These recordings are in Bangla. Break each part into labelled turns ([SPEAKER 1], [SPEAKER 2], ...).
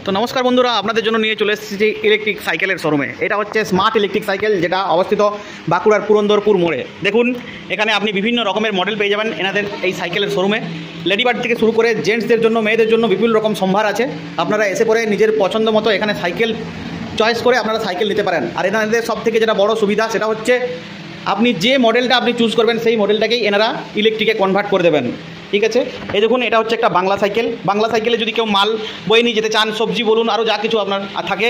[SPEAKER 1] তো নমস্কার বন্ধুরা, আপনাদের জন্য নিয়ে চলে এসেছি ইলেকট্রিক সাইকেলের শোরুমে। এটা হচ্ছে স্মার্ট ইলেকট্রিক সাইকেল, যেটা অবস্থিত বাঁকুড়ার পুরন্দরপুর মোড়ে। দেখুন, এখানে আপনি বিভিন্ন রকমের মডেল পেয়ে যাবেন এনাদের এই সাইকেলের শোরুমে। লেডিবার্ড থেকে শুরু করে জেন্টসদের জন্য, মেয়েদের জন্য বিভিন্ন রকম সম্ভার আছে। আপনারা এসে পরে নিজের পছন্দ মতো এখানে সাইকেল চয়েস করে আপনারা সাইকেল নিতে পারেন। আর এনাদের সব থেকে যেটা বড় সুবিধা সেটা হচ্ছে আপনি যে মডেলটা আপনি চুজ করবেন সেই মডেলটাকেই এনারা ইলেকট্রিকে কনভার্ট করে দেবেন। ঠিক আছে, এই দেখুন, এটা হচ্ছে একটা বাংলা সাইকেল। বাংলা সাইকেলে যদি কেউ মাল বয়ে নিয়ে যেতে চান, সবজি বলুন, আরও যা কিছু আপনার থাকে,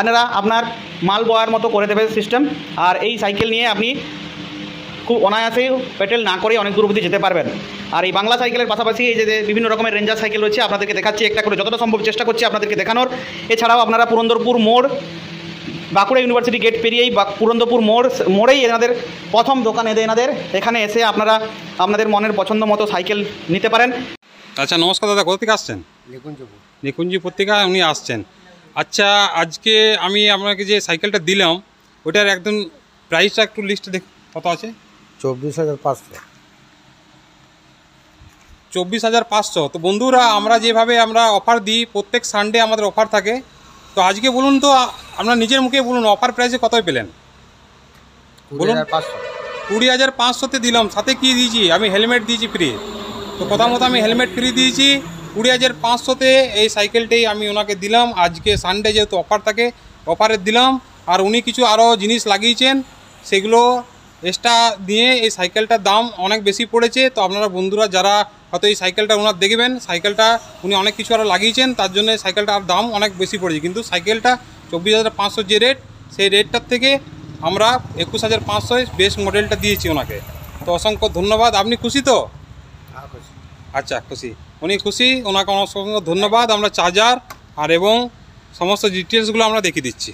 [SPEAKER 1] এনারা আপনার মাল বয়ার মতো করে দেবে সিস্টেম। আর এই সাইকেল নিয়ে আপনি খুব অনায়াসেই পেটেল না করে অনেক দূর অবধি যেতে পারবেন। আর এই বাংলা সাইকেলের পাশাপাশি এই যে বিভিন্ন রকমের রেঞ্জার সাইকেল রয়েছে, আপনাদেরকে দেখাচ্ছি একটা করে, যতটা সম্ভব চেষ্টা করছি আপনাদেরকে দেখানোর। এছাড়াও আপনারা পুরন্দরপুর মোড়, বাঁকুড়া ইউনিভার্সিটি গেট পেরিয়েই পুরন্দরপুর মোড়েই এনাদের প্রথম দোকান এনাদের। এখানে এসে আপনারা আপনাদের মনের পছন্দ মতো সাইকেল নিতে পারেন।
[SPEAKER 2] আচ্ছা, নমস্কার দাদা, কোথা থেকে আসছেন? নিকুঞ্জি পত্রিকা উনি আসছেন। আচ্ছা, আজকে আমি আপনাকে যে সাইকেলটা দিলাম ওটার একদম প্রাইসটা একটু লিস্টে দেখ কত আছে?
[SPEAKER 3] 24,500।
[SPEAKER 2] 24,500। তো বন্ধুরা, আমরা যেভাবে আমরা অফার দিই, প্রত্যেক সানডে আমাদের অফার থাকে। তো আজকে বলুন তো, আপনার নিজের মুখে বলুন, অফার প্রাইসে কতই পেলেন বলুন? 20,500তে দিলাম। সাথে কি দিয়েছি? আমি হেলমেট দিয়েছি ফ্রি। তো কথা মতো আমি হেলমেট ফ্রি দিয়েছি। 20,500তে এই সাইকেলটাই আমি ওনাকে দিলাম। আজকে সানডে যেহেতু অফার থাকে, অফারে দিলাম। আর উনি কিছু আরও জিনিস লাগিয়েছেন, সেগুলো এক্সট্রা দিয়ে এই সাইকেলটার দাম অনেক বেশি পড়েছে। তো আপনারা বন্ধুরা যারা হয়তো এই সাইকেলটা ওনার দেখবেন, সাইকেলটা উনি অনেক কিছু আরও লাগিয়েছেন, তার জন্য সাইকেলটার দাম অনেক বেশি পড়েছে। কিন্তু সাইকেলটা 24,500 যে রেট, সেই রেটটার থেকে আমরা 21,500 বেস্ট মডেলটা দিয়েছি ওনাকে। তো অসংখ্য ধন্যবাদ। আপনি খুশি তো? আচ্ছা, খুশি, উনি খুশি, ওনাকে অসংখ্য ধন্যবাদ। আমরা চার্জার আর এবং সমস্ত ডিটেলসগুলো আমরা দেখিয়ে দিচ্ছি।